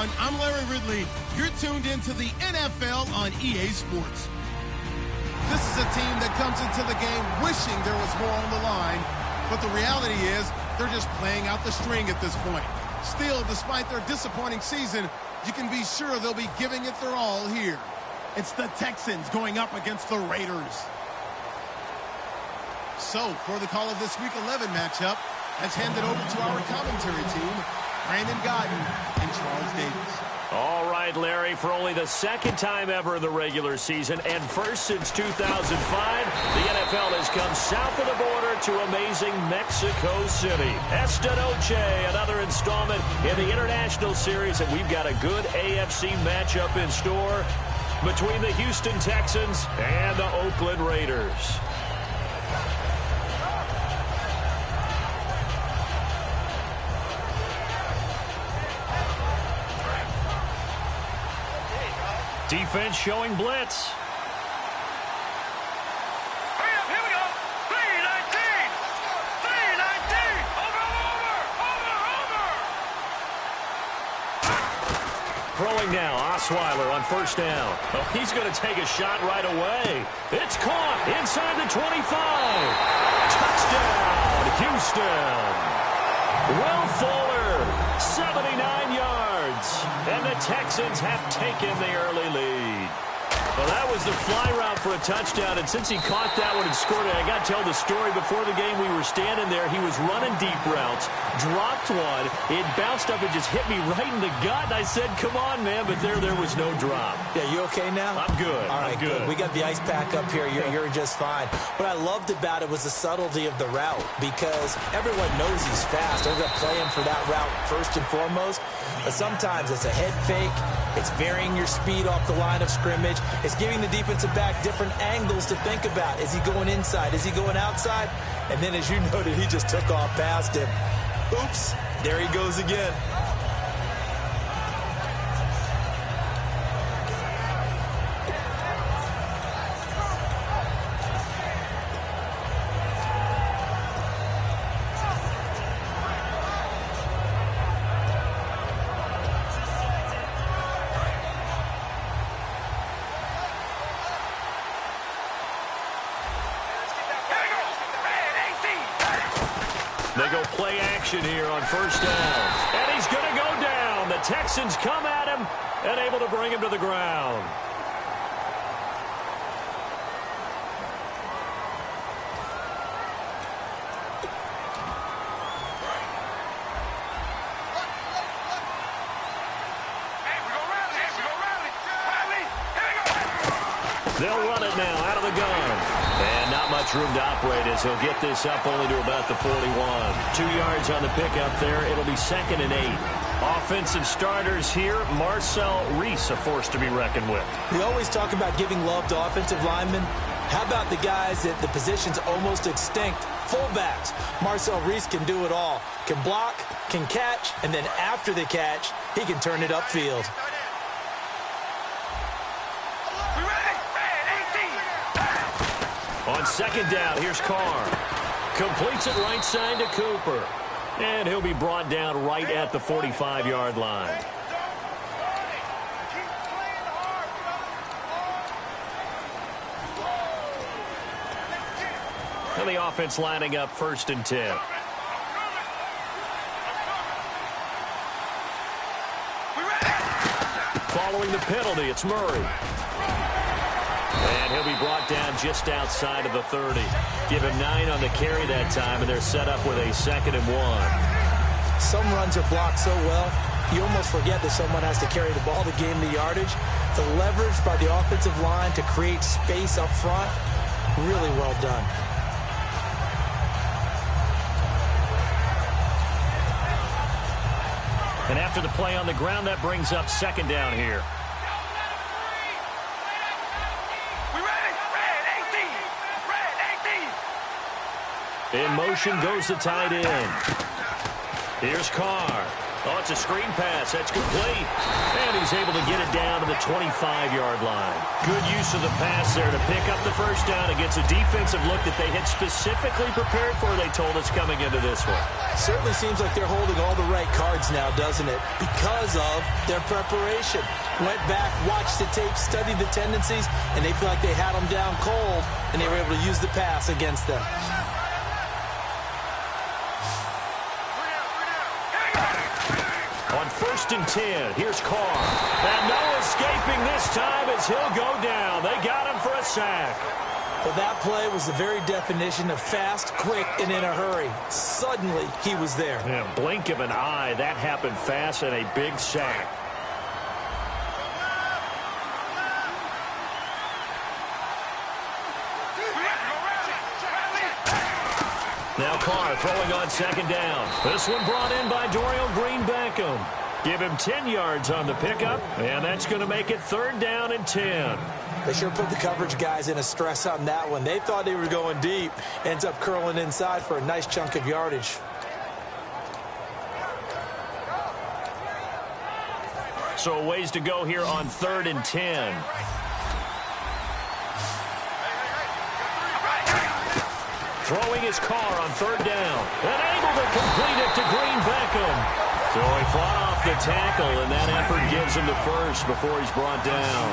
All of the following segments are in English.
everyone. I'm Larry Ridley. You're tuned into the NFL on EA Sports. This is a team that comes into the game wishing there was more on the line, but the reality is they're just playing out the string at this point. Still, despite their disappointing season, you can be sure they'll be giving it their all here. It's the Texans going up against the Raiders. So, for the call of this Week 11 matchup, let's hand it over to our commentary team, Brandon Godden and Charles Davis. All right, Larry, for only the second time ever in the regular season and first since 2005, the NFL has come south of the border to amazing Mexico City. Esta Noche, another installment in the International Series, and we've got a good AFC matchup in store between the Houston Texans and the Oakland Raiders. Defense showing blitz. Here we go. 3-19. 3-19. Over. Throwing now, Osweiler on first down. Oh, he's going to take a shot right away. It's caught inside the 25. Touchdown, Houston. Will Fuller, 79 yards. And the Texans have taken the early lead. Well, that was the fly route for a touchdown, and since he caught that one and scored it, I got to tell the story. Before the game, we were standing there. He was running deep routes, dropped one. It bounced up and just hit me right in the gut, and I said, come on, man, but there was no drop. Yeah, you okay now? I'm good. All right, I'm good. We got the ice pack up here. You're just fine. What I loved about it was the subtlety of the route, because everyone knows he's fast. They're going to play him for that route first and foremost, but sometimes it's a head fake. It's varying your speed off the line of scrimmage. It's giving the defensive back different angles to think about. Is he going inside? Is he going outside? And then, as you noted, he just took off past him. Oops, there he goes again. They go play action here on first down. And he's going to go down. The Texans come at him and able to bring him to the ground. They'll run it now out of the gun. And not much room to operate as he'll get this up only to about the 41. 2 yards on the pickup there. It'll be 2nd and 8. Offensive starters here. Marcel Reese, a force to be reckoned with. We always talk about giving love to offensive linemen. How about the guys that the position's almost extinct? Fullbacks. Marcel Reese can do it all. Can block, can catch, and then after the catch, he can turn it upfield. On second down, here's Carr. Completes it right side to Cooper. And he'll be brought down right at the 45-yard line. And the offense lining up 1st and 10. Following the penalty, it's Murray. And he'll be brought down just outside of the 30. Give him 9 on the carry that time, and they're set up with a 2nd and 1. Some runs are blocked so well, you almost forget that someone has to carry the ball to gain the yardage. The leverage by the offensive line to create space up front, really well done. And after the play on the ground, that brings up 2nd down here. In motion goes the tight end. Here's Carr. Oh, it's a screen pass. That's complete. And he's able to get it down to the 25-yard line. Good use of the pass there to pick up the first down. It gets a defensive look that they had specifically prepared for, they told us, coming into this one. Certainly seems like they're holding all the right cards now, doesn't it? Because of their preparation. Went back, watched the tape, studied the tendencies, and they feel like they had them down cold, and they were able to use the pass against them. On 1st and 10, here's Carr. And no escaping this time as he'll go down. They got him for a sack. Well, that play was the very definition of fast, quick, and in a hurry. Suddenly, he was there. Yeah, blink of an eye, that happened fast and a big sack. Now Carr throwing on 2nd down. This one brought in by Dorial Green-Beckham. Give him 10 yards on the pickup, and that's going to make it 3rd down and 10. They sure put the coverage guys in a stress on that one. They thought they were going deep. Ends up curling inside for a nice chunk of yardage. So a ways to go here on 3rd and 10. Throwing his Carr on 3rd down. And able to complete it to Green-Beckham. So he fought off the tackle, and that effort gives him the first before he's brought down.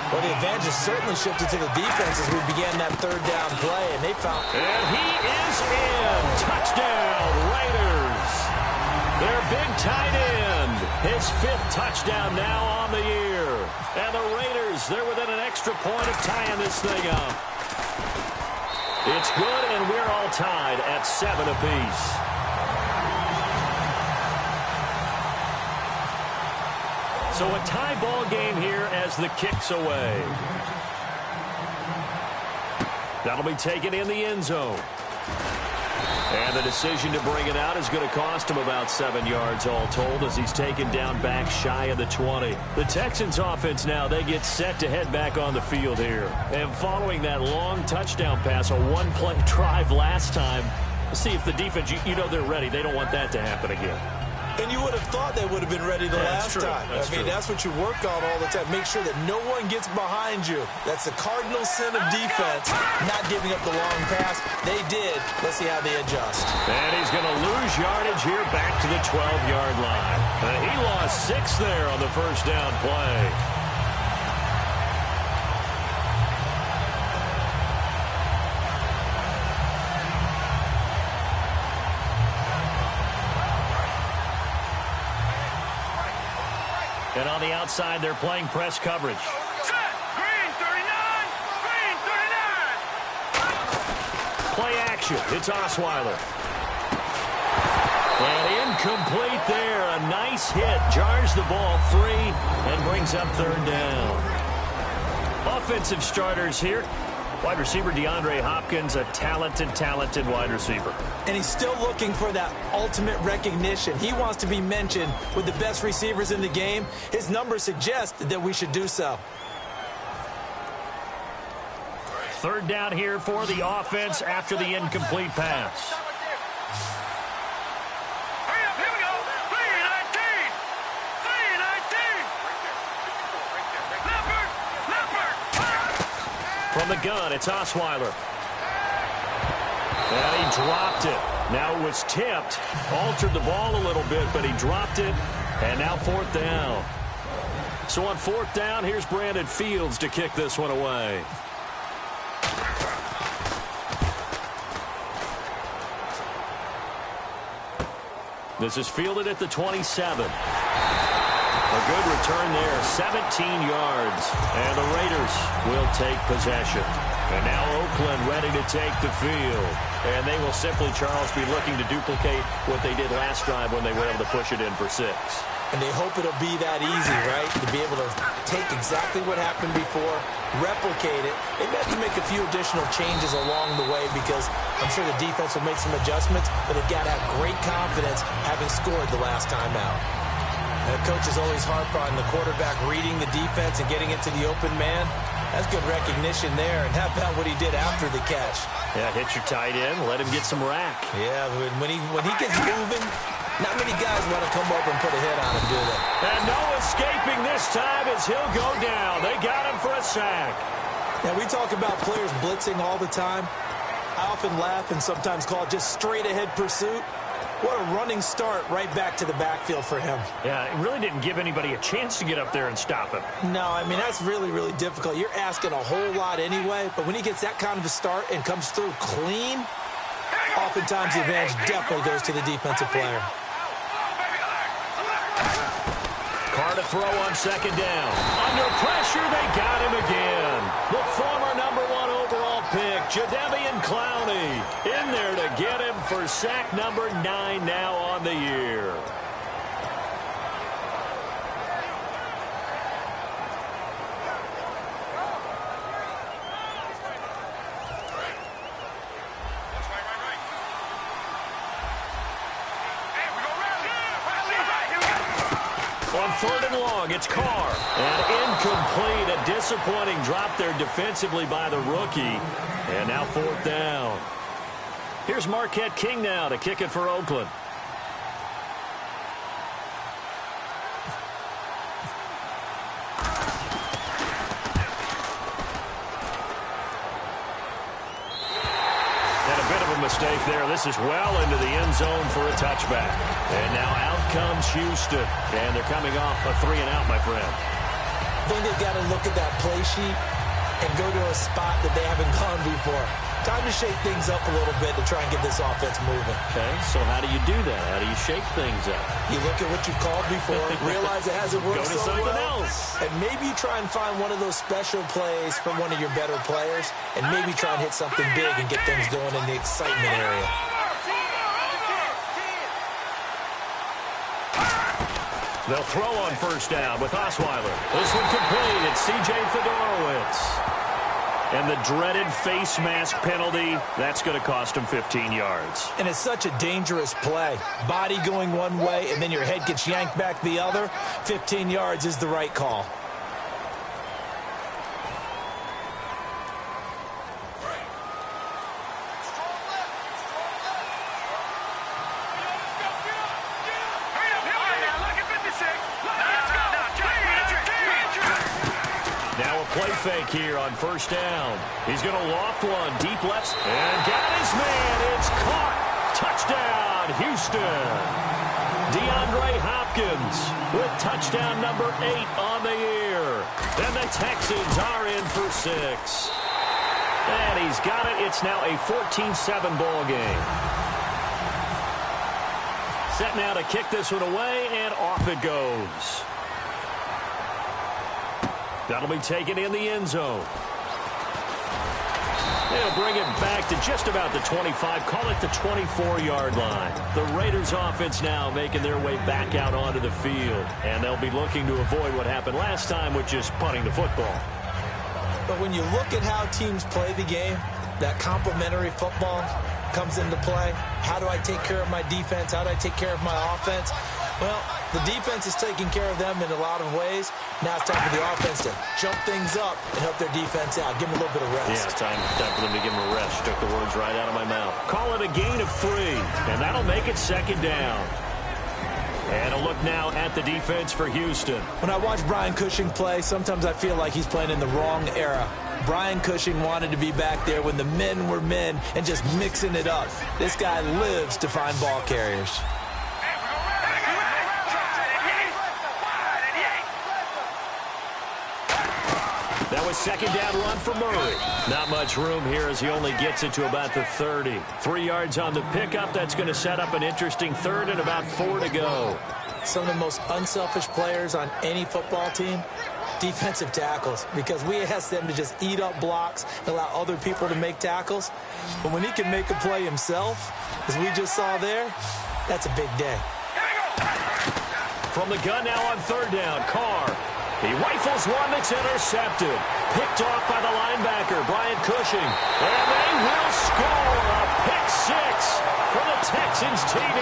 Well, the advantage has certainly shifted to the defense as we began that 3rd down play, and they found... And he is in. Touchdown, Raiders. Their big tight end. His 5th touchdown now on the year. And the Raiders, they're within an extra point of tying this thing up. It's good, and we're all tied at 7 apiece. So a tie ball game here as the kick's away. That'll be taken in the end zone. And the decision to bring it out is going to cost him about 7 yards all told as he's taken down back shy of the 20. The Texans offense now, they get set to head back on the field here. And following that long touchdown pass, a one-play drive last time, see if the defense, you know they're ready. They don't want that to happen again. And you would have thought they would have been ready the last time. That's what you work on all the time. Make sure that no one gets behind you. That's the cardinal sin of defense, not giving up the long pass. They did. Let's see how they adjust. And he's going to lose yardage here back to the 12-yard line. He lost 6 there on the first down play. And on the outside, they're playing press coverage. Set. Green 39. Green 39. Play action. It's Osweiler. And incomplete there. A nice hit. Jars the ball free and brings up 3rd down. Offensive starters here. Wide receiver DeAndre Hopkins, a talented wide receiver. And he's still looking for that ultimate recognition. He wants to be mentioned with the best receivers in the game. His numbers suggest that we should do so. 3rd down here for the offense after the incomplete pass. Hurry up, here we go. 319. 319. Leopard. From the gun, it's Osweiler. And he dropped it. Now it was tipped. Altered the ball a little bit, but he dropped it. And now 4th down. So on 4th down, here's Brandon Fields to kick this one away. This is fielded at the 27. A good return there, 17 yards. And the Raiders will take possession. And now Oakland ready to take the field. And they will simply, Charles, be looking to duplicate what they did last drive when they were able to push it in for 6. And they hope it'll be that easy, right? To be able to take exactly what happened before, replicate it. They have to make a few additional changes along the way because I'm sure the defense will make some adjustments, but they've got to have great confidence having scored the last time out. And the coach is always harp on the quarterback reading the defense and getting it to the open man. That's good recognition there. And how about what he did after the catch? Yeah, hit your tight end, let him get some rack. Yeah, when he gets moving, Not many guys want to come up and put a hit on him, do they? And no escaping this time as he'll go down. They got him for a sack. Now, we talk about players blitzing all the time. I often laugh and sometimes call it just straight-ahead pursuit. What a running start right back to the backfield for him. Yeah, it really didn't give anybody a chance to get up there and stop him. No, I mean, that's really, really difficult. You're asking a whole lot anyway, but when he gets that kind of a start and comes through clean, oftentimes the advantage definitely goes to the defensive player. Carr to throw on second down. Under pressure, they got him again. The former #1 overall pick, Jadeveon Clowney, in there to get him for sack number 9 now on the year. On 3rd and long, it's Carr. And incomplete. A disappointing drop there defensively by the rookie. And now 4th down. Here's Marquette King now to kick it for Oakland. Mistake there. This is well into the end zone for a touchback. And now out comes Houston. And they're coming off a 3-and-out, my friend. I think they've got to look at that play sheet and go to a spot that they haven't gone before. Time to shake things up a little bit to try and get this offense moving. Okay, so how do you do that? How do you shake things up? You look at what you called before, realize it hasn't worked so well. Go to something else. And maybe you try and find one of those special plays from one of your better players, and maybe try and hit something big and get things going in the excitement area. They'll throw on 1st down with Osweiler. This one complete. It's C.J. Fedorowicz. And the dreaded face mask penalty, that's going to cost him 15 yards. And it's such a dangerous play. Body going one way, and then your head gets yanked back the other. 15 yards is the right call. Play fake here on 1st down. He's going to loft one deep left and got his man. It's caught. Touchdown, Houston. DeAndre Hopkins with touchdown number 8 on the year. And the Texans are in for 6. And he's got it. It's now a 14-7 ball game. Set now to kick this one away, and off it goes. That'll be taken in the end zone. They'll bring it back to just about the 25, call it the 24-yard line. The Raiders offense now making their way back out onto the field. And they'll be looking to avoid what happened last time with just punting the football. But when you look at how teams play the game, that complementary football comes into play. How do I take care of my defense? How do I take care of my offense? Well, the defense is taking care of them in a lot of ways. Now it's time for the offense to jump things up and help their defense out. Give them a little bit of rest. Yeah, time for them to give them a rest. Took the words right out of my mouth. Call it a gain of 3, and that'll make it 2nd down. And a look now at the defense for Houston. When I watch Brian Cushing play, sometimes I feel like he's playing in the wrong era. Brian Cushing wanted to be back there when the men were men and just mixing it up. This guy lives to find ball carriers. That was 2nd down run for Murray. Not much room here as he only gets it to about the 30. 3 yards on the pickup. That's going to set up an interesting 3rd and about 4 to go. Some of the most unselfish players on any football team, defensive tackles, because we ask them to just eat up blocks and allow other people to make tackles. But when he can make a play himself, as we just saw there, that's a big day. From the gun now on 3rd down, Carr. He rifles one that's intercepted. Picked off by the linebacker, Brian Cushing. And they will score a pick 6 for the Texans TD.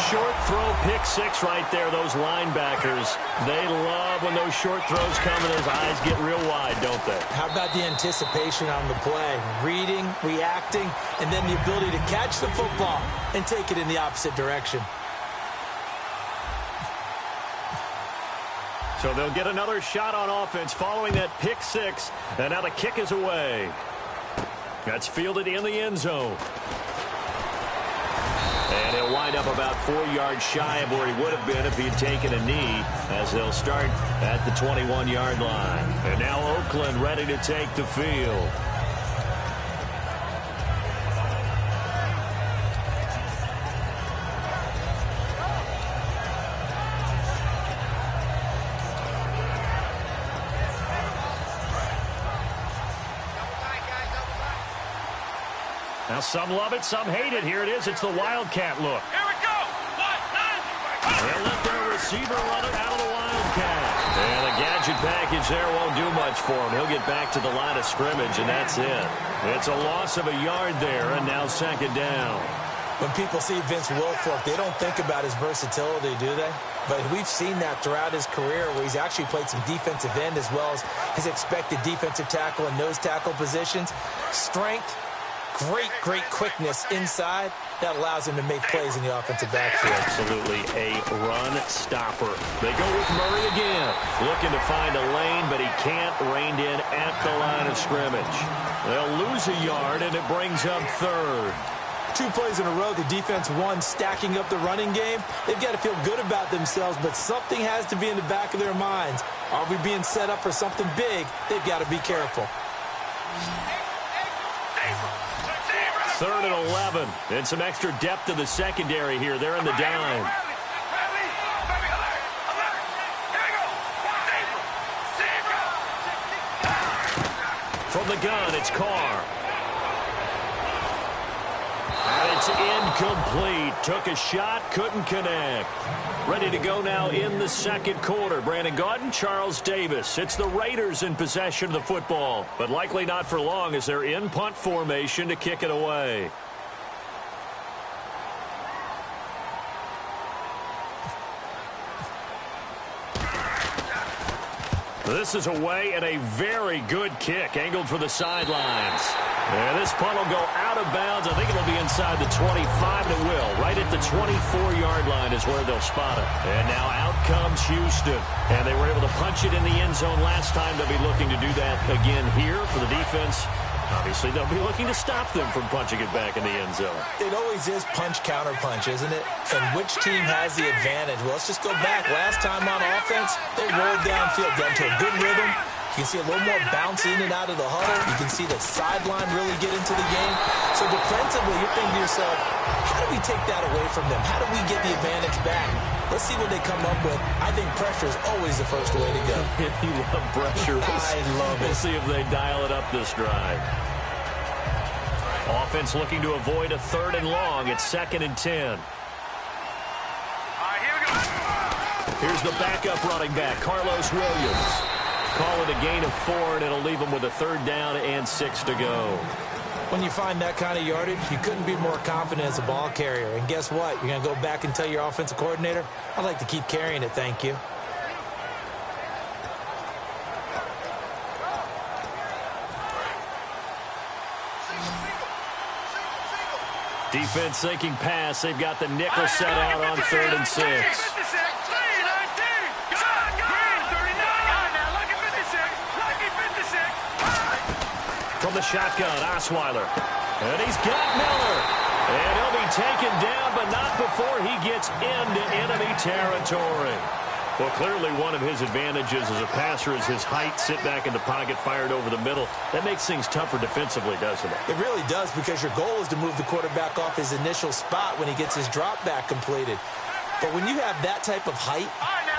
Short throw pick 6 right there. Those linebackers, they love when those short throws come and those eyes get real wide, don't they? How about the anticipation on the play? Reading, reacting, and then the ability to catch the football and take it in the opposite direction. So they'll get another shot on offense following that pick six. And now the kick is away. That's fielded in the end zone. And he'll wind up about 4 yards shy of where he would have been if he had taken a knee, as they'll start at the 21-yard line. And now Oakland ready to take the field. Now some love it, some hate it. Here it is. It's the Wildcat look. Here we go. 1, 9. They'll let their receiver run it out of the Wildcat. And a gadget package there won't do much for him. He'll get back to the line of scrimmage, and that's it. It's a loss of a yard there, and now second down. When people see Vince Wilfork, they don't think about his versatility, do they? But we've seen that throughout his career where he's actually played some defensive end as well as his expected defensive tackle and nose tackle positions. Strength. Great quickness inside that allows him to make plays in the offensive backfield. Absolutely a run stopper. They go with Murray again, looking to find a lane, but he can't rein in at the line of scrimmage. They'll lose a yard, and it brings up third. 2 plays in a row, the defense won, stacking up the running game. They've got to feel good about themselves, but something has to be in the back of their minds. Are we being set up for something big? They've got to be careful. 3rd and 11. And some extra depth to the secondary here. They're in the dime. From the gun, it's Carr. And it's incomplete. Took a shot, couldn't connect. Ready to go now in the second quarter. Brandon Gaudin, Charles Davis. It's the Raiders in possession of the football, but likely not for long as they're in punt formation to kick it away. This is away and a very good kick, angled for the sidelines. And this punt will go out of bounds. I think it'll be inside the 25, and it will. Right at the 24-yard line is where they'll spot it. And now out comes Houston. And they were able to punch it in the end zone last time. They'll be looking to do that again here for the defense. Obviously, they'll be looking to stop them from punching it back in the end zone. It always is punch-counter-punch, isn't it? And which team has the advantage? Well, let's just go back. Last time on offense, they rolled downfield, got into a good rhythm. You can see a little more bounce in and out of the huddle. You can see the sideline really get into the game. So defensively, you're thinking to yourself, how do we take that away from them? How do we get the advantage back? Let's see what they come up with. I think pressure is always the first way to go. You love pressure. I love it. We'll see if they dial it up this drive. Offense looking to avoid a 3rd and long. It's 2nd and 10. All right, here we go. Here's the backup running back, Carlos Williams. Call it a gain of 4, and it'll leave them with a 3rd down and 6 to go. When you find that kind of yardage, you couldn't be more confident as a ball carrier. And guess what? You're going to go back and tell your offensive coordinator, I'd like to keep carrying it, thank you. Defense sinking pass. They've got the nickel set out on 3rd and 6. From the shotgun, Osweiler. And he's got Miller. And he'll be taken down, but not before he gets into enemy territory. Well, clearly one of his advantages as a passer is his height. Sit back in the pocket, fired over the middle. That makes things tougher defensively, doesn't it? It really does, because your goal is to move the quarterback off his initial spot when he gets his drop back completed. But when you have that type of height,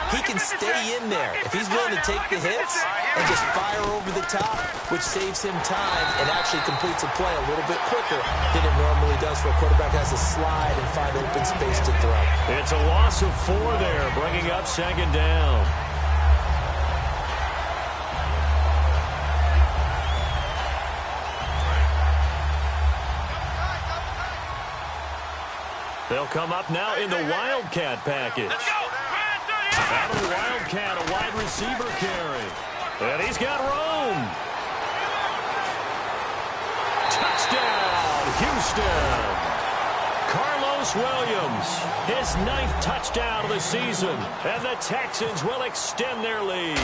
he can stay in there. If he's willing to take the hits and just fire over the top, which saves him time and actually completes a play a little bit quicker than it normally does for a quarterback has to slide and find open space to throw. It's a loss of 4 there, bringing up 2nd down. They'll come up now in the Wildcat package. Out of the Wildcat, a wide receiver carry. And he's got Rome. Touchdown, Houston. Carlos Williams, his 9th touchdown of the season, and the Texans will extend their lead.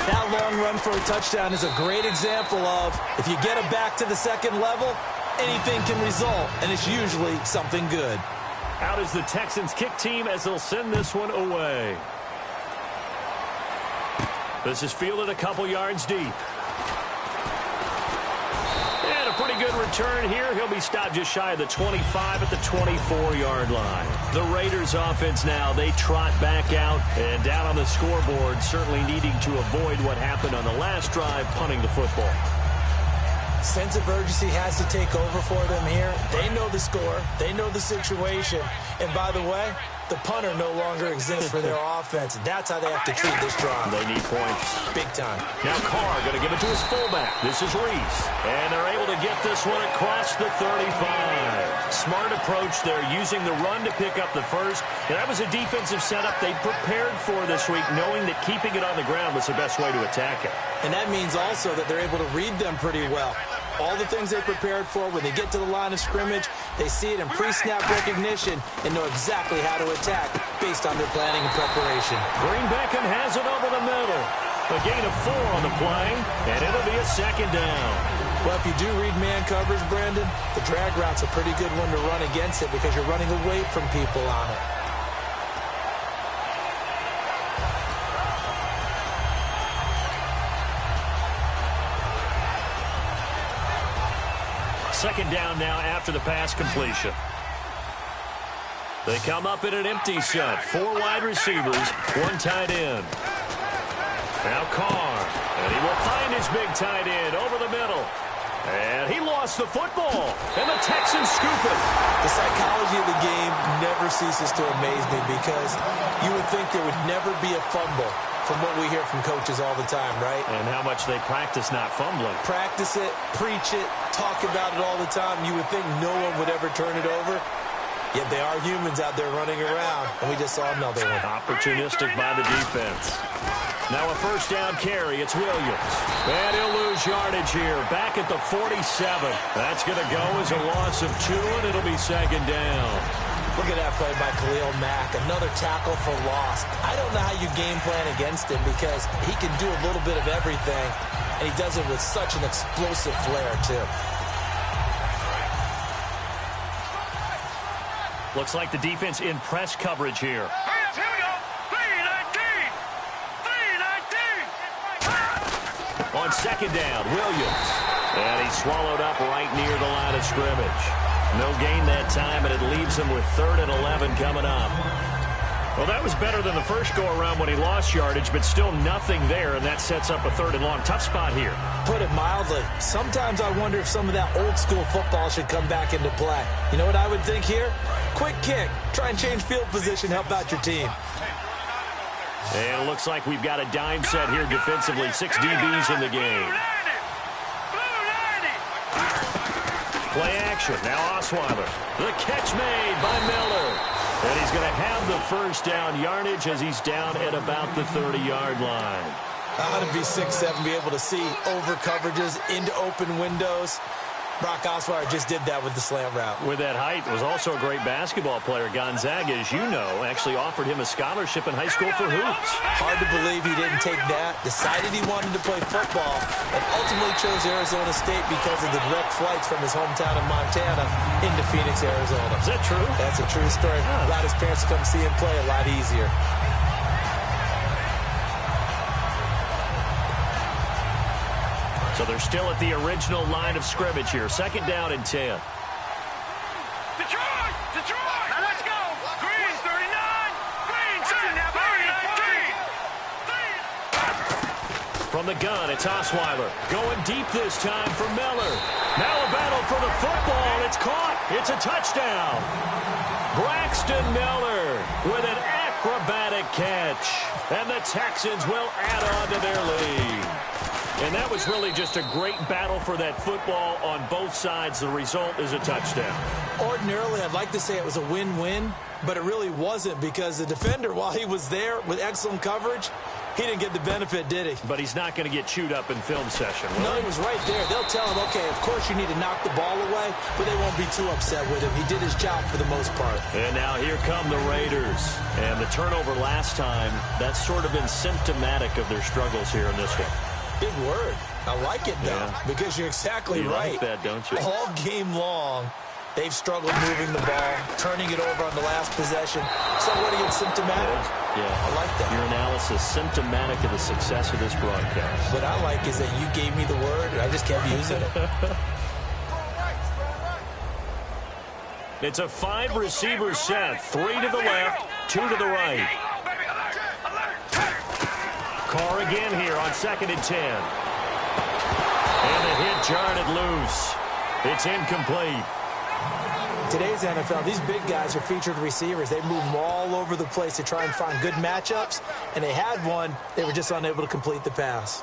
That long run for a touchdown is a great example of if you get it back to the second level, anything can result, and it's usually something good. Out is the Texans kick team as they'll send this one away. This is fielded a couple yards deep. And a pretty good return here. He'll be stopped just shy of the 25 at the 24-yard line. The Raiders offense now, they trot back out and down on the scoreboard, certainly needing to avoid what happened on the last drive, punting the football. Sense of urgency has to take over for them here. They know the score. They know the situation. And by the way, the punter no longer exists for their offense. That's how they have to treat this drive. They need points. Big time. Now Carr going to give it to his fullback. This is Reese. And they're able to get this one across the 35. Smart approach there, using the run to pick up the first. And that was a defensive setup they prepared for this week, knowing that keeping it on the ground was the best way to attack it. And that means also that they're able to read them pretty well. All the things they prepared for, when they get to the line of scrimmage, they see it in pre-snap recognition and know exactly how to attack based on their planning and preparation. Green Beckham has it over the middle. A gain of 4 on the play, and it'll be a second down. Well, if you do read man coverage, Brandon, the drag route's a pretty good one to run against it because you're running away from people on it. Second down now after the pass completion. They come up in an empty set. 4 wide receivers, 1 tight end. Now Carr, and he will find his big tight end over the middle. And he lost the football, and the Texans scoop it. The psychology of the game never ceases to amaze me because you would think there would never be a fumble from what we hear from coaches all the time, right? And how much they practice not fumbling. Practice it, preach it, talk about it all the time. You would think no one would ever turn it over. Yet they are humans out there running around, and we just saw another one. Opportunistic by the defense. Now a first down carry. It's Williams. And he'll lose yardage here. Back at the 47. That's going to go as a loss of 2, and it'll be second down. Look at that play by Khalil Mack. Another tackle for loss. I don't know how you game plan against him because he can do a little bit of everything, and he does it with such an explosive flair, too. Looks like the defense in press coverage here. Here we go. 3-19. On second down, Williams. And he's swallowed up right near the line of scrimmage. No gain that time, and it leaves him with 3rd and 11 coming up. Well, that was better than the first go-around when he lost yardage, but still nothing there, and that sets up a 3rd and long. Tough spot here. Put it mildly. Sometimes I wonder if some of that old-school football should come back into play. You know what I would think here? Quick kick. Try and change field position. Help out your team. And it looks like we've got a dime set here defensively. 6 DBs in the game. Play action. Now Osweiler. The catch made by Miller. And he's going to have the first down yardage as he's down at about the 30-yard line. I ought to be 6'7", be able to see over coverages into open windows. Brock Osweiler just did that with the slant route. With that height, was also a great basketball player. Gonzaga, as you know, actually offered him a scholarship in high school for hoops. Hard to believe he didn't take that, decided he wanted to play football, and ultimately chose Arizona State because of the direct flights from his hometown of Montana into Phoenix, Arizona. Is that true? That's a true story. Allowed his parents to come see him play a lot easier. So they're still at the original line of scrimmage here. Second down and 10. Detroit! Now let's go! Green 39! Green 39! From the gun, it's Osweiler. Going deep this time for Miller. Now a battle for the football. It's caught. It's a touchdown. Braxton Miller with an acrobatic catch. And the Texans will add on to their lead. And that was really just a great battle for that football on both sides. The result is a touchdown. Ordinarily, I'd like to say it was a win-win, but it really wasn't because the defender, while he was there with excellent coverage, he didn't get the benefit, did he? But he's not going to get chewed up in film session, will No, he? he was right there. They'll tell him, okay, of course you need to knock the ball away, but they won't be too upset with him. He did his job for the most part. And now here come the Raiders. And the turnover last time, that's sort of been symptomatic of their struggles here in this one. Big word. I like it, though, because you're exactly right. You like that, don't you? All game long, they've struggled moving the ball, turning it over on the last possession. Somewhat against symptomatic. Yeah, I like that. Your analysis symptomatic of the success of this broadcast. What I like is that you gave me the word, and I just kept using it. It's a 5-receiver set. 3 to the left, 2 to the right. Carr again here on 2nd and 10. And the hit jarred it loose. It's incomplete. Today's NFL, these big guys are featured receivers. They move them all over the place to try and find good matchups, and they had one. They were just unable to complete the pass.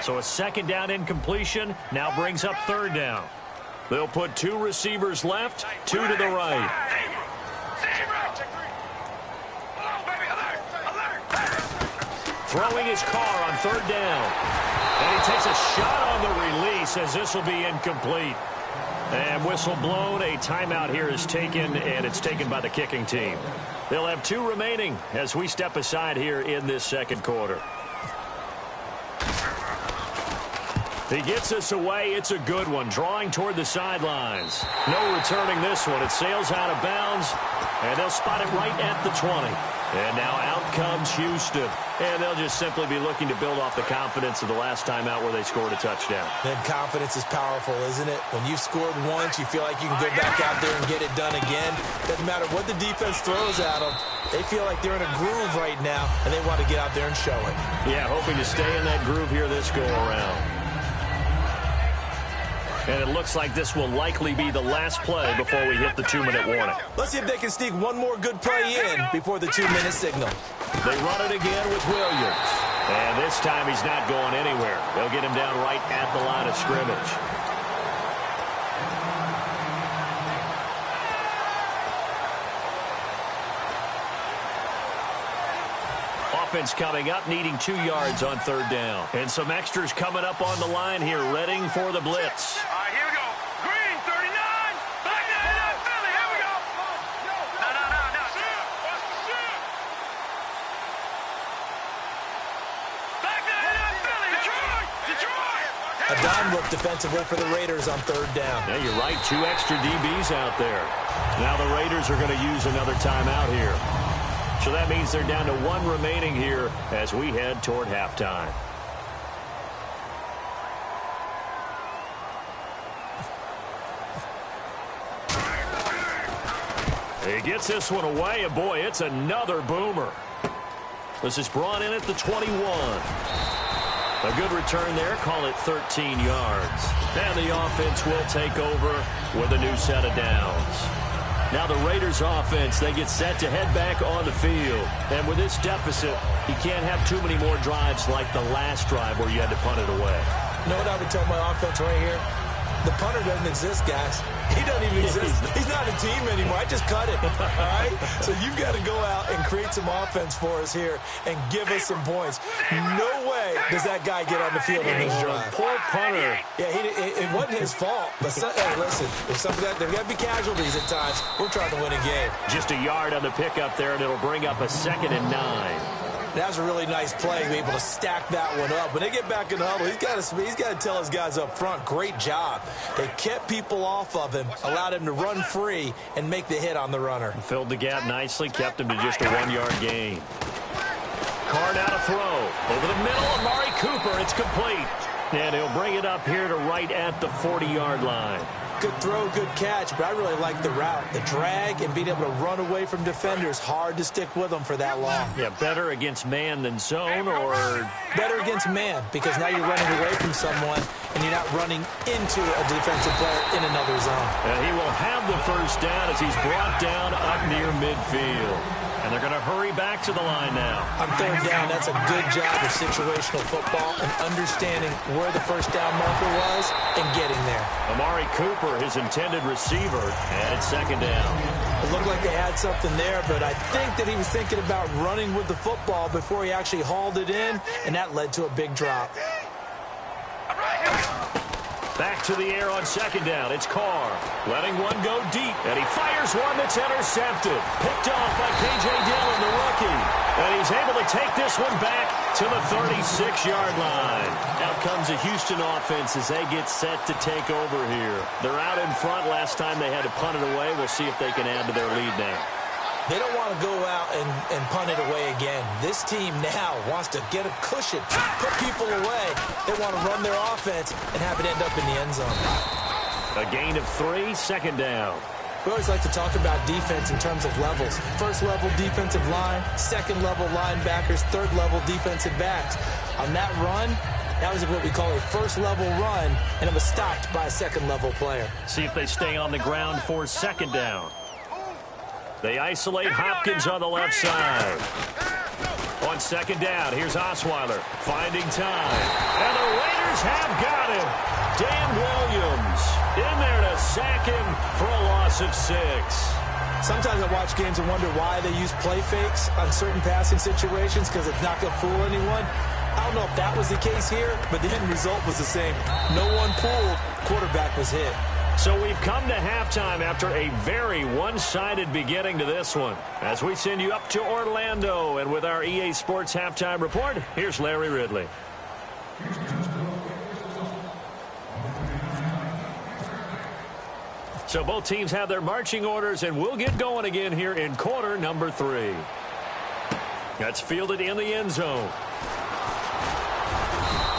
So a 2nd down incompletion now brings up 3rd down. They'll put 2 receivers left, 2 to the right. Throwing his Carr on 3rd down. And he takes a shot on the release as this will be incomplete. And whistle blown. A timeout here is taken, and it's taken by the kicking team. They'll have 2 remaining as we step aside here in this 2nd quarter. He gets us away. It's a good one. Drawing toward the sidelines. No returning this one. It sails out of bounds, and they'll spot it right at the 20. And now out comes Houston. And they'll just simply be looking to build off the confidence of the last time out where they scored a touchdown. Then confidence is powerful, isn't it? When you've scored once, you feel like you can go back out there and get it done again. Doesn't matter what the defense throws at them. They feel like they're in a groove right now, and they want to get out there and show it. Yeah, hoping to stay in that groove here this go-around. And it looks like this will likely be the last play before we hit the 2-minute warning. Let's see if they can sneak one more good play in before the 2-minute signal. They run it again with Williams. And this time he's not going anywhere. They'll get him down right at the line of scrimmage. Offense coming up, needing 2 yards on 3rd down. And some extras coming up on the line here, readying for the blitz. All right, here we go. Green, 39. Back down, Philly. Here we go. No. Back down, Philly. Detroit. A dime look defensively for the Raiders on 3rd down. Yeah, you're right. 2 extra DBs out there. Now the Raiders are going to use another timeout here. So that means they're down to 1 remaining here as we head toward halftime. He gets this one away, and boy, it's another boomer. This is brought in at the 21. A good return there, call it 13 yards. And the offense will take over with a new set of downs. Now the Raiders offense, they get set to head back on the field. And with this deficit, you can't have too many more drives like the last drive where you had to punt it away. You know what I would tell my offense right here? The punter doesn't exist, guys. He doesn't even exist. He's not a team anymore. I just cut it, all right? So you've got to go out and create some offense for us here and give us some points. No way does that guy get on the field on this drive. Poor punter. Yeah, it wasn't his fault. But hey, listen, there's got to be casualties at times. We're trying to win a game. Just a yard on the pickup there, and it'll bring up a 2nd and 9. That was a really nice play to be able to stack that one up. When they get back in the huddle, he's got to tell his guys up front, great job. They kept people off of him, allowed him to run free, and make the hit on the runner. Filled the gap nicely, kept him to just a 1-yard gain. Carr now to throw. Over the middle, Amari Cooper. It's complete. And he'll bring it up here to right at the 40-yard line. Good throw, good catch, but I really like the route. The drag and being able to run away from defenders, hard to stick with them for that long. Yeah, better against man than zone, or better against man, because now you're running away from someone and you're not running into a defensive player in another zone. And he will have the 1st down as he's brought down up near midfield. And they're going to hurry back to the line now. On third down, that's a good job of situational football and understanding where the first down marker was and getting there. Amari Cooper, his intended receiver, and it's second down. It looked like they had something there, but I think that he was thinking about running with the football before he actually hauled it in, and that led to a big drop. Back to the air on second down. It's Carr letting one go deep, and he fires one that's intercepted. Picked off by K.J. Dillon, the rookie. And he's able to take this one back to the 36-yard line. Out comes the Houston offense as they get set to take over here. They're out in front. Last time they had to punt it away. We'll see if they can add to their lead now. They don't want to go out and punt it away again. This team now wants to get a cushion, put people away. They want to run their offense and have it end up in the end zone. A gain of 3, second down. We always like to talk about defense in terms of levels. First level defensive line, second level linebackers, third level defensive backs. On that run, that was what we call a first level run, and it was stopped by a second level player. See if they stay on the ground for second down. They isolate Hopkins on the left side. On second down, here's Osweiler finding time. And the Raiders have got him. Dan Williams in there to sack him for a loss of 6. Sometimes I watch games and wonder why they use play fakes on certain passing situations because it's not going to fool anyone. I don't know if that was the case here, but the end result was the same. No one pulled. Quarterback was hit. So we've come to halftime after a very one-sided beginning to this one. As we send you up to Orlando, and with our EA Sports Halftime Report, here's Larry Ridley. So both teams have their marching orders, and we'll get going again here in quarter number 3. That's fielded in the end zone.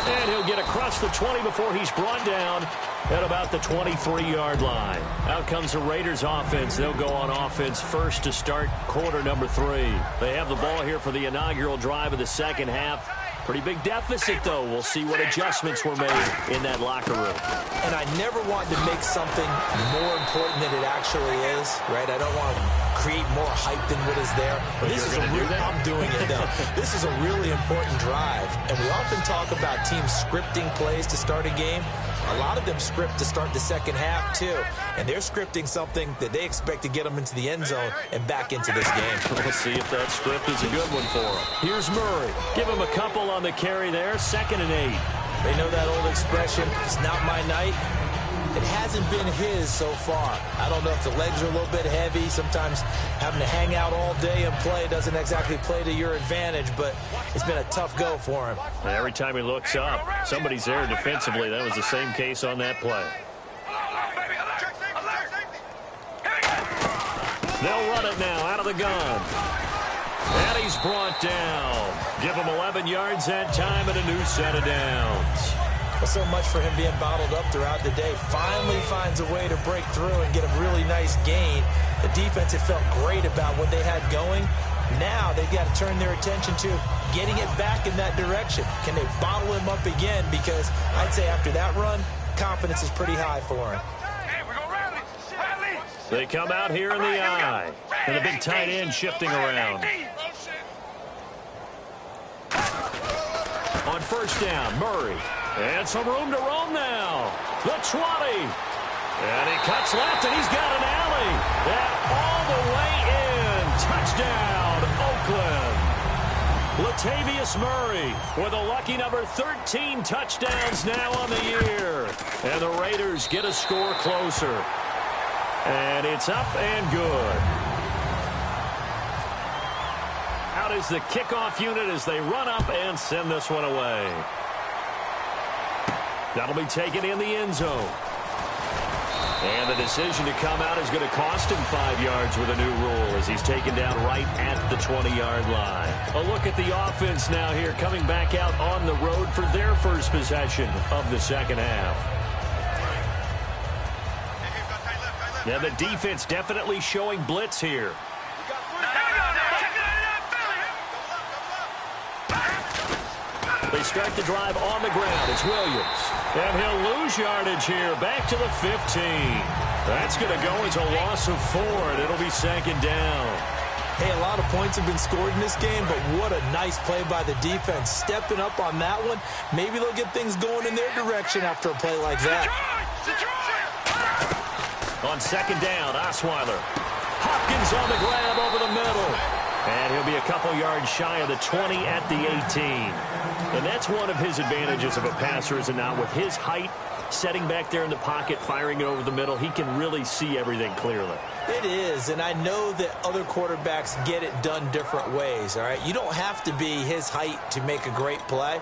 And he'll get across the 20 before he's brought down at about the 23-yard line. Out comes the Raiders offense. They'll go on offense first to start quarter number 3. They have the ball here for the inaugural drive of the second half. Pretty big deficit, though. We'll see what adjustments were made in that locker room. And I never want to make something more important than it actually is, right? I don't want to create more hype than what is there. But this is I'm doing it, though. This is a really important drive. And we often talk about teams scripting plays to start a game. A lot of them script to start the second half, too. And they're scripting something that they expect to get them into the end zone and back into this game. We'll see if that script is a good one for them. Here's Murray. Give him a couple on the carry there. 2nd and 8. They know that old expression, it's not my night. It hasn't been his so far. I don't know if the legs are a little bit heavy. Sometimes having to hang out all day and play doesn't exactly play to your advantage, but it's been a tough go for him. Every time he looks up, somebody's there defensively. That was the same case on that play. They'll run it now out of the gun. And he's brought down. Give him 11 yards that time and a new set of downs. Well, so much for him being bottled up throughout the day. Finally finds a way to break through and get a really nice gain. The defense had felt great about what they had going. Now they've got to turn their attention to getting it back in that direction. Can they bottle him up again? Because I'd say after that run, confidence is pretty high for him. They come out here in the eye. And the big tight end shifting around. On first down, Murray. And some room to roam now. The 20. And he cuts left, and he's got an alley. And all the way in. Touchdown, Oakland. Latavius Murray with a lucky number 13 touchdowns now on the year. And the Raiders get a score closer. And it's up and good. Out is the kickoff unit as they run up and send this one away. That'll be taken in the end zone. And the decision to come out is going to cost him 5 yards with a new rule as he's taken down right at the 20-yard line. A look at the offense now here coming back out on the road for their first possession of the second half. Yeah, the defense definitely showing blitz here. They start the drive on the ground. It's Williams. And he'll lose yardage here. Back to the 15. That's going to go as a loss of 4, and it'll be second down. Hey, a lot of points have been scored in this game, but what a nice play by the defense. Stepping up on that one, maybe they'll get things going in their direction after a play like that. On second down, Osweiler. Hopkins on the grab over the middle. And he'll be a couple yards shy of the 20 at the 18. And that's one of his advantages of a passer, is it not? With his height, setting back there in the pocket, firing it over the middle, he can really see everything clearly. It is, and I know that other quarterbacks get it done different ways, all right? You don't have to be his height to make a great play,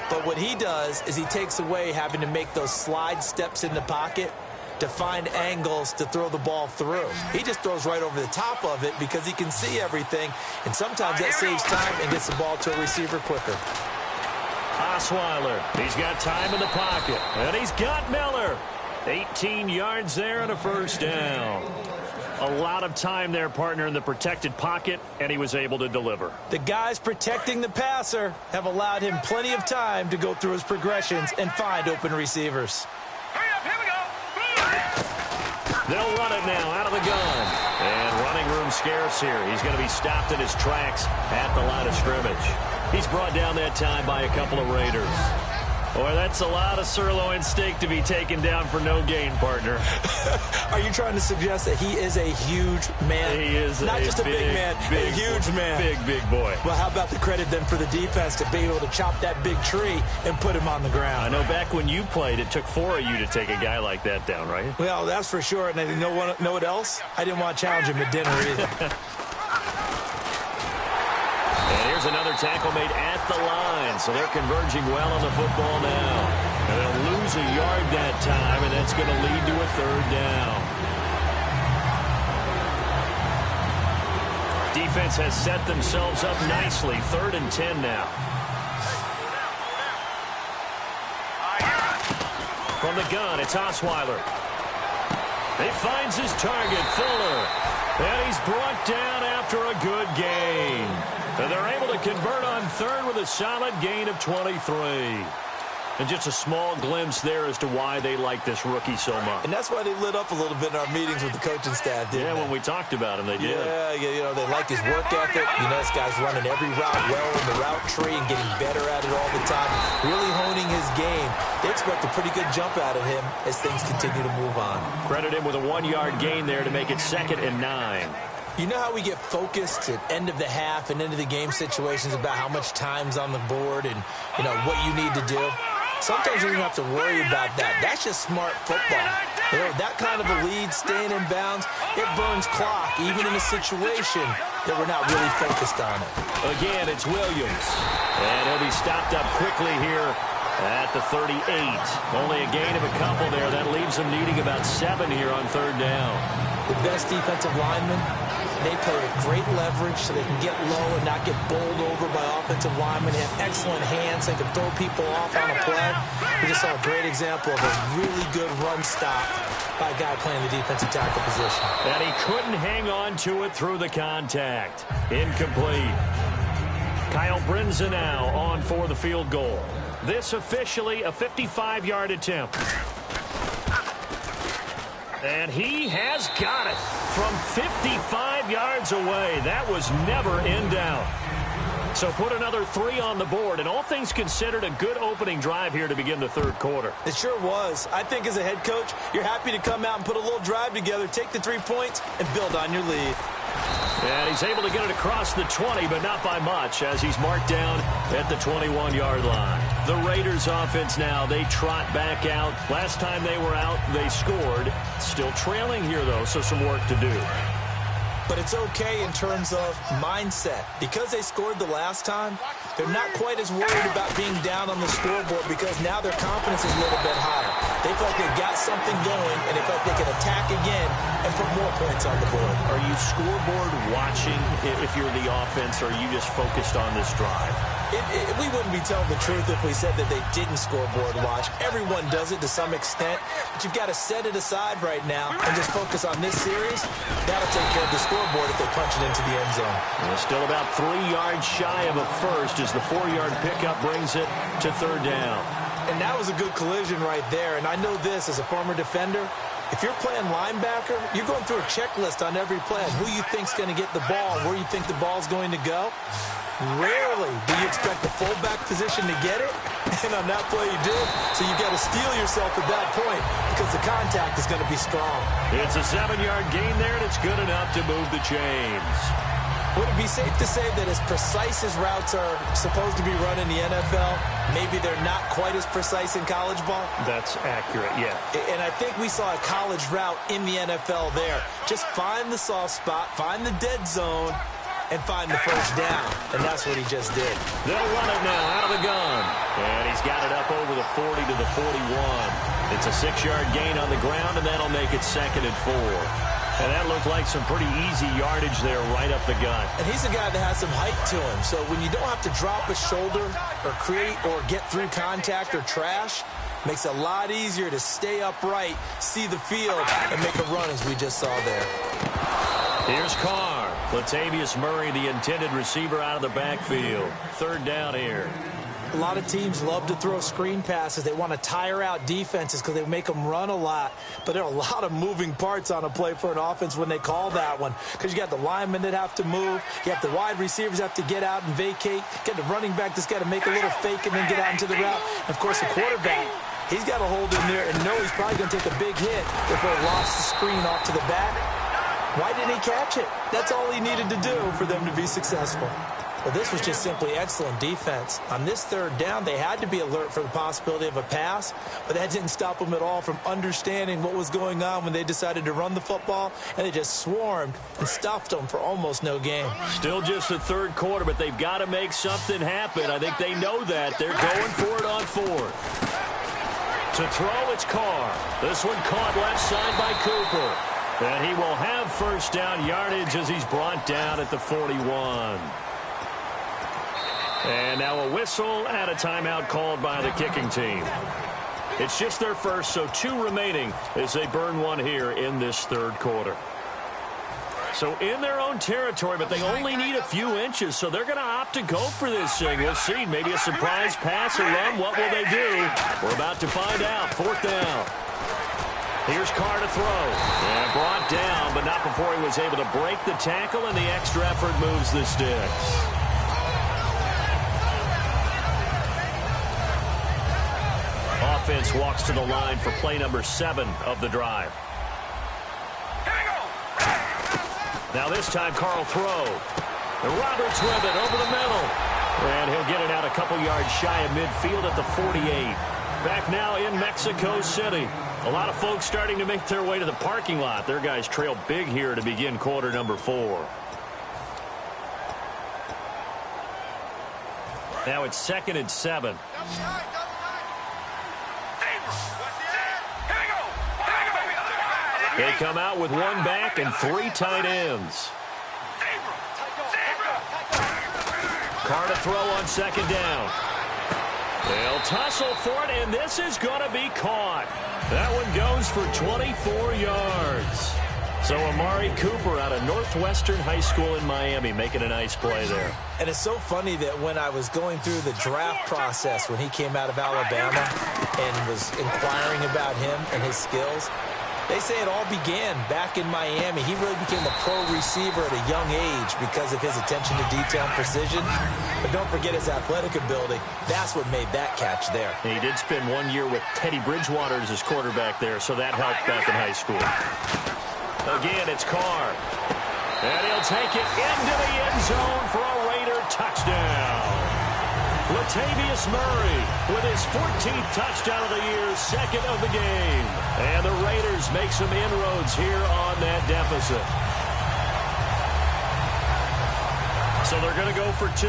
but what he does is he takes away having to make those slide steps in the pocket to find angles to throw the ball through. He just throws right over the top of it because he can see everything, and sometimes that saves time and gets the ball to a receiver quicker. Osweiler, he's got time in the pocket, and he's got Miller. 18 yards there and a first down. A lot of time there, partner, in the protected pocket, and he was able to deliver. The guys protecting the passer have allowed him plenty of time to go through his progressions and find open receivers. Hurry up, here we go. They'll run it now out of the gun. And running room scarce here. He's going to be stopped in his tracks at the line of scrimmage. He's brought down that time by a couple of Raiders. Boy, that's a lot of sirloin steak to be taken down for no gain, partner. Are you trying to suggest that he is a huge man? He is not just a big man, a huge man. Big boy. Well, how about the credit then for the defense to be able to chop that big tree and put him on the ground? I know back when you played, it took 4 of you to take a guy like that down, right? Well, that's for sure. And you know what else? I didn't want to challenge him at dinner either. And here's another tackle made at the line, so they're converging well on the football now. And they'll lose a yard that time, and that's going to lead to a third down. Defense has set themselves up nicely. 3rd and 10 now. From the gun, it's Osweiler. He finds his target, Fuller. And he's brought down after a good gain. And they're able to convert on 3rd with a solid gain of 23. And just a small glimpse there as to why they like this rookie so much. And that's why they lit up a little bit in our meetings with the coaching staff, didn't they? When we talked about him, they did. Yeah, you know, they like his work ethic. You know, this guy's running every route well in the route tree and getting better at it all the time, really honing his game. They expect a pretty good jump out of him as things continue to move on. Credit him with a 1-yard gain there to make it 2nd and 9. You know how we get focused at end of the half and end of the game situations about how much time's on the board and, you know, what you need to do? Sometimes you don't have to worry about that. That's just smart football. You know, that kind of a lead, staying in bounds, it burns clock, even in a situation that we're not really focused on it. Again, it's Williams. And he'll be stopped up quickly here at the 38. Only a gain of a couple there. That leaves them needing about 7 here on 3rd down. The best defensive linemen, they play with great leverage so they can get low and not get bowled over by offensive linemen. They have excellent hands. They can throw people off on a play. We just saw a great example of a really good run stop by a guy playing the defensive tackle position. And he couldn't hang on to it through the contact. Incomplete. Kyle Brinza now on for the field goal. This officially a 55-yard attempt. And he has got it from 55 yards away. That was never in doubt. So put another 3 on the board, and all things considered, a good opening drive here to begin the 3rd quarter. It sure was. I think as a head coach, you're happy to come out and put a little drive together, take the 3 points, and build on your lead. And he's able to get it across the 20, but not by much, as he's marked down at the 21-yard line. The Raiders offense now, they trot back out. Last time they were out, they scored. Still trailing here, though, so some work to do. But it's okay in terms of mindset. Because they scored the last time, they're not quite as worried about being down on the scoreboard because now their confidence is a little bit higher. They feel like they've got something going, and they feel like they can attack again and put more points on the board. Are you scoreboard watching if you're the offense, or are you just focused on this drive? We wouldn't be telling the truth if we said that they didn't scoreboard watch. Everyone does it to some extent, but you've got to set it aside right now and just focus on this series. That'll take care of the scoreboard if they punch it into the end zone. We're still about 3 yards shy of a first as the 4-yard pickup brings it to 3rd down. And that was a good collision right there. And I know this as a former defender, If you're playing linebacker, you're going through a checklist on every play on who you think's going to get the ball and where you think the ball's going to go. Rarely do you expect the fullback position to get it, and on that play you did. So you got to steel yourself at that point because the contact is going to be strong. It's a 7-yard gain there, and it's good enough to move the chains. Would it be safe to say that as precise as routes are supposed to be run in the NFL, maybe they're not quite as precise in college ball? That's accurate, yeah. And I think we saw a college route in the NFL there. Just find the soft spot, find the dead zone, and find the first down. And that's what he just did. They'll run it now out of the gun. And he's got it up over the 40 to the 41. It's a 6-yard gain on the ground, and that'll make it 2nd and 4. And that looked like some pretty easy yardage there right up the gut. And he's a guy that has some height to him. So when you don't have to drop a shoulder or create or get through contact or trash, makes it a lot easier to stay upright, see the field, and make a run as we just saw there. Here's Carr. Latavius Murray, the intended receiver, out of the backfield. 3rd down here. A lot of teams love to throw screen passes. They want to tire out defenses because they make them run a lot. But there are a lot of moving parts on a play for an offense when they call that one. Because you got the linemen that have to move. You have the wide receivers have to get out and vacate. Get the running back that's got to make a little fake and then get out into the route. And, of course, the quarterback, he's got to hold in there and know he's probably going to take a big hit before he lost the screen off to the back. Why didn't he catch it? That's all he needed to do for them to be successful. Well, this was just simply excellent defense. On this 3rd down, they had to be alert for the possibility of a pass, but that didn't stop them at all from understanding what was going on when they decided to run the football, and they just swarmed and stuffed them for almost no gain. Still just the 3rd quarter, but they've got to make something happen. I think they know that. They're going for it on 4th. To throw, it's Carr. This one caught left side by Cooper. And he will have 1st down yardage as he's brought down at the 41. And now a whistle and a timeout called by the kicking team. It's just their first, so 2 remaining as they burn one here in this 3rd quarter. So in their own territory, but they only need a few inches, so they're going to opt to go for this thing. We'll see. Maybe a surprise pass or run. What will they do? We're about to find out. 4th down. Here's Carr to throw. And brought down, but not before he was able to break the tackle, and the extra effort moves the sticks. Offense walks to the line for play number 7 of the drive. Now this time, Carr will throw. And Roberts with it over the middle. And he'll get it out a couple yards shy of midfield at the 48. Back now in Mexico City. A lot of folks starting to make their way to the parking lot. Their guys trail big here to begin quarter number 4. Now it's 2nd and 7. They come out with 1 back and 3 tight ends. Carr to throw on 2nd down. They'll tussle for it, and this is going to be caught. That one goes for 24 yards. So Amari Cooper out of Northwestern High School in Miami making a nice play there. And it's so funny that when I was going through the draft process when he came out of Alabama and was inquiring about him and his skills, they say it all began back in Miami. He really became a pro receiver at a young age because of his attention to detail and precision. But don't forget his athletic ability. That's what made that catch there. He did spend 1 year with Teddy Bridgewater as his quarterback there, so that helped back in high school. Again, it's Carr. And he'll take it into the end zone for a Raider touchdown. Latavius Murray with his 14th touchdown of the year, 2nd of the game. And the Raiders make some inroads here on that deficit. So they're going to go for 2.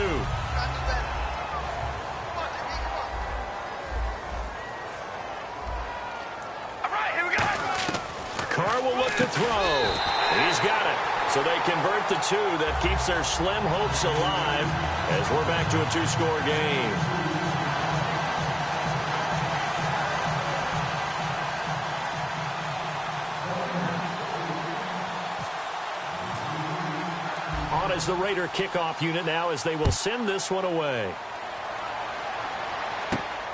All right, here we go. Carr will look to throw. He's got it. So they convert the 2. That keeps their slim hopes alive as we're back to a 2-score game. On is the Raider kickoff unit now as they will send this one away.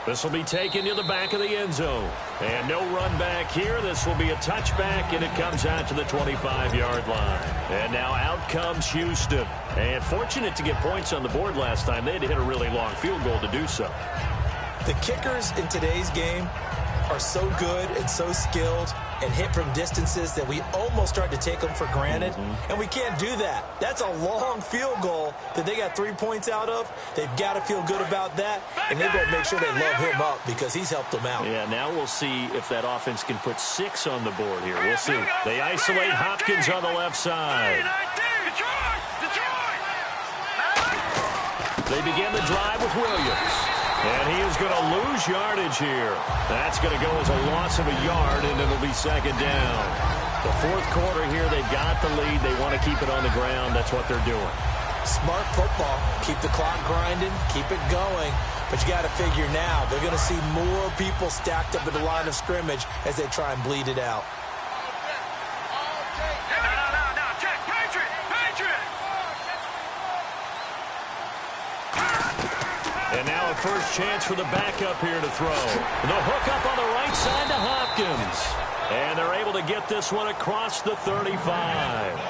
This will be taken to the back of the end zone. And no run back here. This will be a touchback, and it comes out to the 25-yard line. And now out comes Houston. And fortunate to get points on the board last time. They had to hit a really long field goal to do so. The kickers in today's game are so good and so skilled and hit from distances that we almost start to take them for granted. And we can't do that. That's a long field goal that they got 3 points out of. They've got to feel good about that, and they better make sure they love him up because he's helped them out. Yeah, now we'll see if that offense can put 6 on the board here. We'll see. They isolate Hopkins on the left side. They begin the drive with Williams. And he is going to lose yardage here. That's going to go as a loss of a yard, and it'll be second down. The fourth quarter here, they've got the lead. They want to keep it on the ground. That's what they're doing. Smart football. Keep the clock grinding. Keep it going. But you got to figure now, they're going to see more people stacked up at the line of scrimmage as they try and bleed it out. And now a first chance for the backup here to throw. The hook up on the right side to Hopkins. And they're able to get this one across the 35.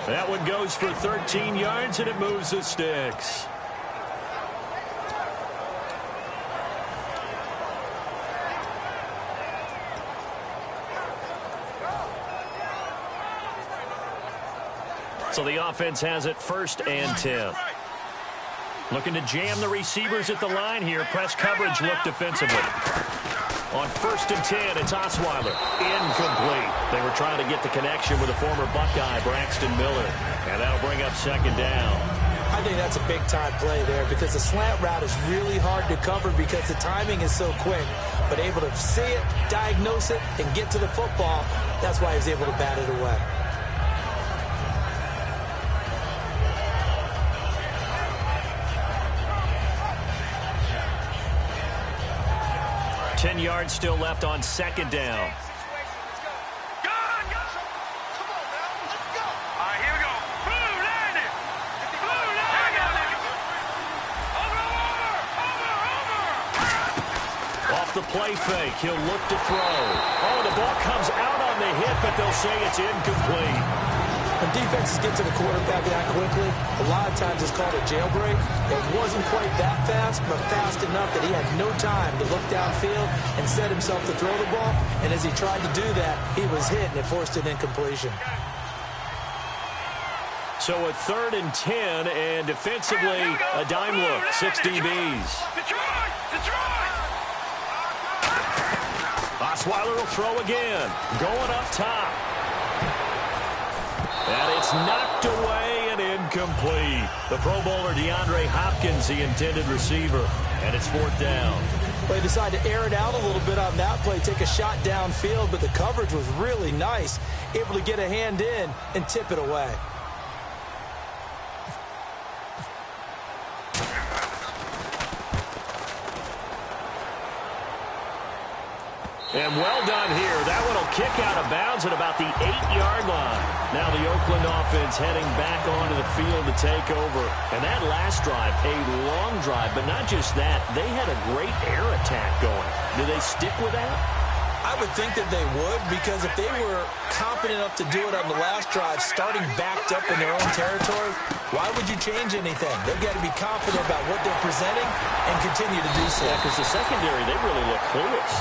That one goes for 13 yards, and it moves the sticks. So the offense has it 1st and 10. Looking to jam the receivers at the line here. Press coverage look defensively. On 1st and 10, it's Osweiler. Incomplete. They were trying to get the connection with a former Buckeye, Braxton Miller. And that'll bring up second down. I think that's a big-time play there because the slant route is really hard to cover because the timing is so quick. But able to see it, diagnose it, and get to the football, that's why he was able to bat it away. 10 yards still left on second down. Off the play fake, he'll look to throw. Oh, the ball comes out on the hit, but they'll say it's incomplete. When defenses get to the quarterback that quickly, a lot of times it's called a jailbreak. It wasn't quite that fast, but fast enough that he had no time to look downfield and set himself to throw the ball. And as he tried to do that, he was hit, and it forced an incompletion. So a 3rd and 10, and defensively, a dime look, 6 DBs. Osweiler will throw again, going up top. And it's knocked away and incomplete. The Pro Bowler DeAndre Hopkins, the intended receiver, and it's 4th down. They decided to air it out a little bit on that play, take a shot downfield, but the coverage was really nice, able to get a hand in and tip it away. And well done here. That one will kick out of bounds at about the 8-yard line. Now the Oakland offense heading back onto the field to take over. And that last drive, a long drive, but not just that. They had a great air attack going. Do they stick with that? I would think that they would, because if they were confident enough to do it on the last drive, starting backed up in their own territory, why would you change anything? They've got to be confident about what they're presenting and continue to do so. Yeah, because the secondary, they really look clueless.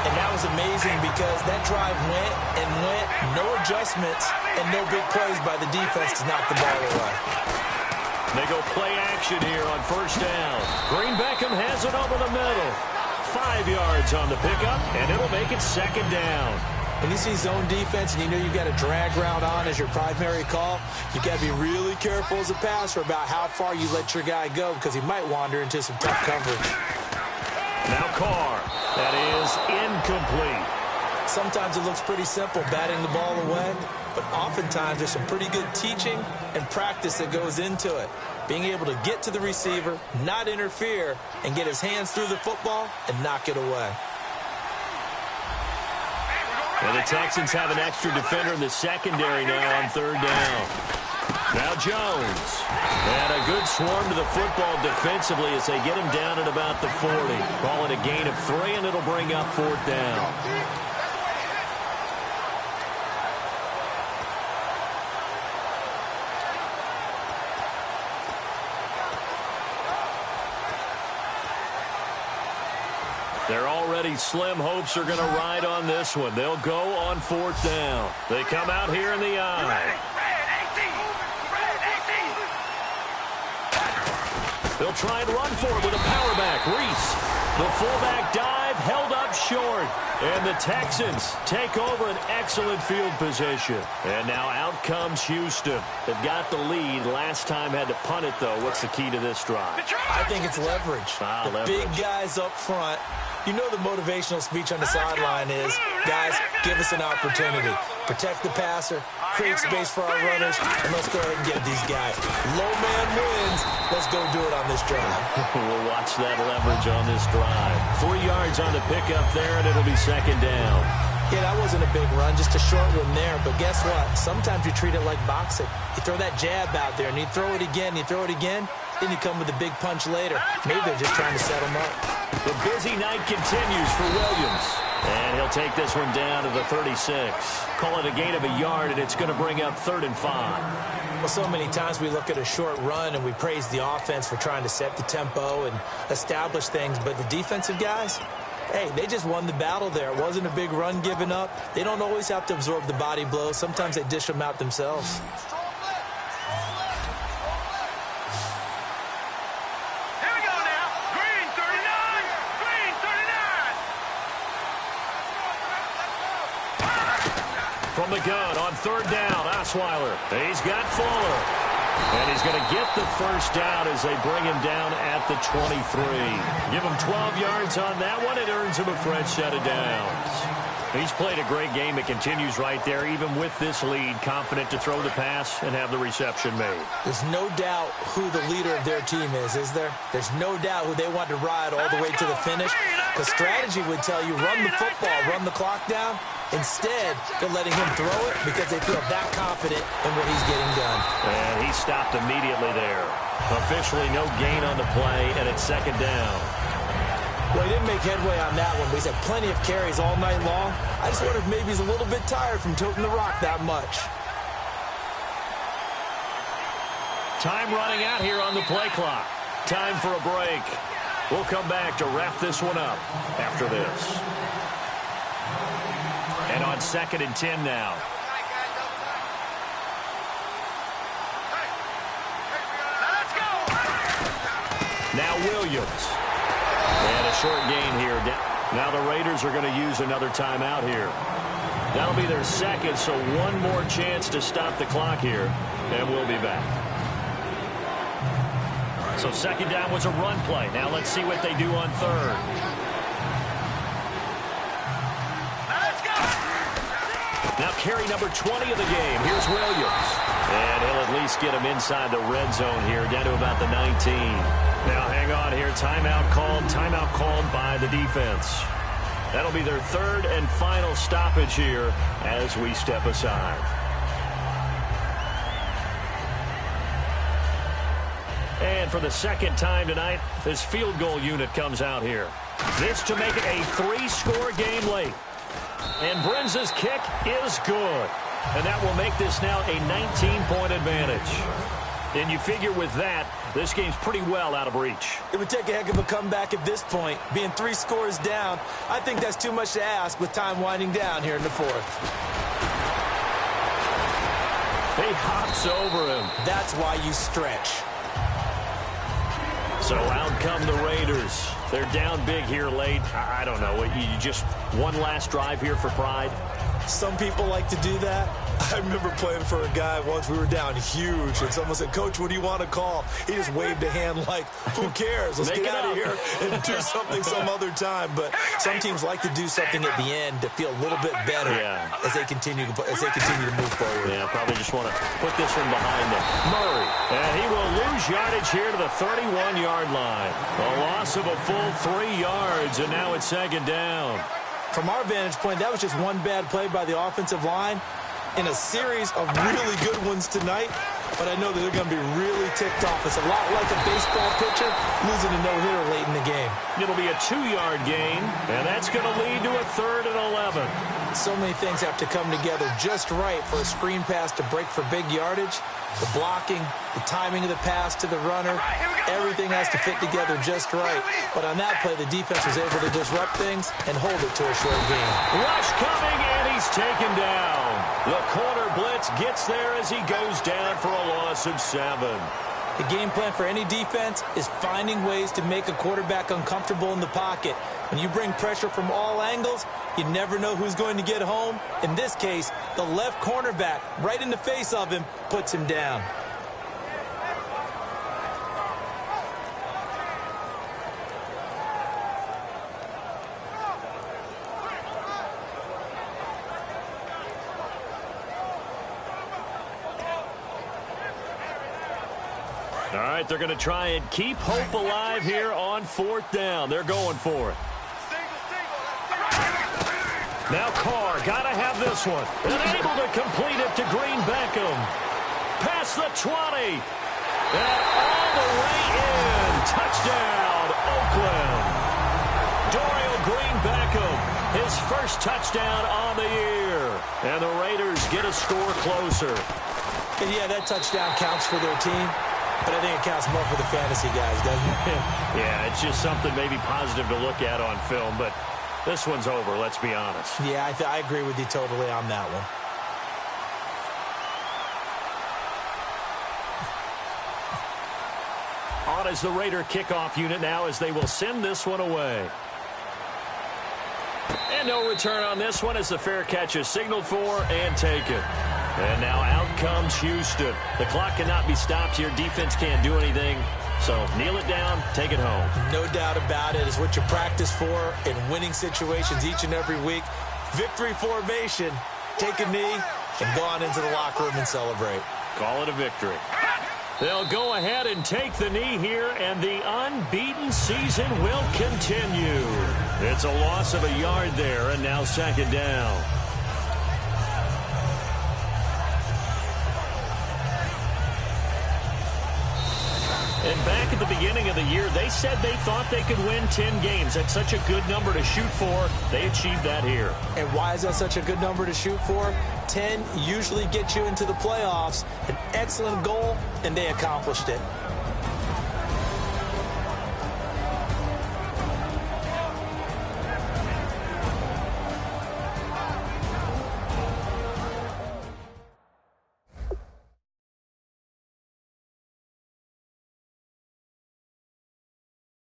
And that was amazing because that drive went and went, no adjustments, and no big plays by the defense to knock the ball away. They go play action here on 1st down. Green Beckham has it over the middle. 5 yards on the pickup, and it'll make it 2nd down. When you see zone defense and you know you've got a drag route on as your primary call, you've got to be really careful as a passer about how far you let your guy go because he might wander into some tough coverage. Now Carr. That is incomplete. Sometimes it looks pretty simple, batting the ball away, but oftentimes there's some pretty good teaching and practice that goes into it. Being able to get to the receiver, not interfere, and get his hands through the football and knock it away. And the Texans have an extra defender in the secondary now on 3rd down. Now Jones. And a good swarm to the football defensively as they get him down at about the 40. Call it a gain of 3, and it'll bring up 4th down. Their already slim hopes are going to ride on this one. They'll go on 4th down. They come out here in the I. They'll try and run for it with a power back. Reese, the fullback dive, held up short. And the Texans take over an excellent field position. And now out comes Houston. They've got the lead. Last time had to punt it, though. What's the key to this drive? I think it's leverage. Big guys up front. You know the motivational speech on the sideline is, guys, give us an opportunity. Protect the passer, create space for our runners, and let's go ahead and get these guys. Low man wins. Let's go do it on this drive. We'll watch that leverage on this drive. 3 yards on the pickup there, and it'll be 2nd down. Yeah, that wasn't a big run, just a short one there. But guess what? Sometimes you treat it like boxing. You throw that jab out there, and you throw it again, then you come with a big punch later. Maybe they're just trying to set them up. The busy night continues for Williams. And he'll take this one down to the 36. Call it a gain of a yard, and it's going to bring up 3rd and 5. Well, so many times we look at a short run and we praise the offense for trying to set the tempo and establish things. But the defensive guys, hey, they just won the battle there. It wasn't a big run given up. They don't always have to absorb the body blows. Sometimes they dish them out themselves. From the gun on 3rd down, Osweiler. He's got Fuller. And he's going to get the 1st down as they bring him down at the 23. Give him 12 yards on that one. It earns him a fresh set of downs. He's played a great game. It continues right there, even with this lead, confident to throw the pass and have the reception made. There's no doubt who the leader of their team is there? There's no doubt who they want to ride all the way to the finish. Because strategy would tell you, run the football, run the clock down. Instead, they're letting him throw it because they feel that confident in what he's getting done. And he stopped immediately there. Officially no gain on the play, and it's 2nd down. Well, he didn't make headway on that one, but he's had plenty of carries all night long. I just wonder if maybe he's a little bit tired from toting the rock that much. Time running out here on the play clock. Time for a break. We'll come back to wrap this one up after this. And on 2nd and 10 now. Now Williams. And a short gain here. Now the Raiders are going to use another timeout here. That'll be their 2nd, so one more chance to stop the clock here. And we'll be back. So 2nd down was a run play. Now let's see what they do on 3rd. Now carry number 20 of the game. Here's Williams. And he'll at least get him inside the red zone here, down to about the 19. Now hang on here. Timeout called by the defense. That'll be their 3rd and final stoppage here as we step aside. And for the 2nd time tonight, this field goal unit comes out here. This to make it a 3-score game late. And Brinz's kick is good. And that will make this now a 19-point advantage. And you figure with that, this game's pretty well out of reach. It would take a heck of a comeback at this point. Being 3 scores down, I think that's too much to ask with time winding down here in the 4th. He hops over him. That's why you stretch. So out come the Raiders. They're down big here late. I don't know. You just one last drive here for pride? Some people like to do that. I remember playing for a guy once. We were down huge, and someone said, "Coach, what do you want to call?" He just waved a hand like, "Who cares? Let's get out of here and do something some other time." But some teams like to do something at the end to feel a little bit better as they continue to move forward. Yeah, probably just want to put this one behind them. Murray, and he will lose yardage here to the 31-yard line. A loss of a full 3 yards, and now it's 2nd down. From our vantage point, that was just one bad play by the offensive line in a series of really good ones tonight. But I know that they're going to be really ticked off. It's a lot like a baseball pitcher losing a no-hitter late in the game. It'll be a 2-yard gain, and that's going to lead to a 3rd and 11. So many things have to come together just right for a screen pass to break for big yardage. The blocking, the timing of the pass to the runner, everything has to fit together just right. But on that play, the defense was able to disrupt things and hold it to a short gain. Rush coming, and he's taken down. The corner blitz gets there as he goes down for a loss of 7. The game plan for any defense is finding ways to make a quarterback uncomfortable in the pocket. When you bring pressure from all angles, you never know who's going to get home. In this case, the left cornerback, right in the face of him, puts him down. All right, they're going to try and keep hope alive here on 4th down. They're going for it. Now Carr, got to have this one. And able to complete it to Green Beckham. Past the 20. And all the way in. Touchdown, Oakland. Dorial Green Beckham, his first touchdown on the year. And the Raiders get a score closer. And yeah, that touchdown counts for their team. But I think it counts more for the fantasy guys, doesn't it? Yeah, it's just something maybe positive to look at on film, but this one's over, let's be honest. Yeah, I agree with you totally on that one. On is the Raider kickoff unit now as they will send this one away. And no return on this one as the fair catch is signaled for and taken. And now out comes Houston. The clock cannot be stopped here. Defense can't do anything. So kneel it down, take it home. No doubt about it. It's what you practice for in winning situations each and every week. Victory formation. Take a knee and go on into the locker room and celebrate. Call it a victory. They'll go ahead and take the knee here, and the unbeaten season will continue. It's a loss of a yard there, and now 2nd down. And back at the beginning of the year, they said they thought they could win 10 games. That's such a good number to shoot for. They achieved that here. And why is that such a good number to shoot for? 10 usually gets you into the playoffs. An excellent goal, and they accomplished it.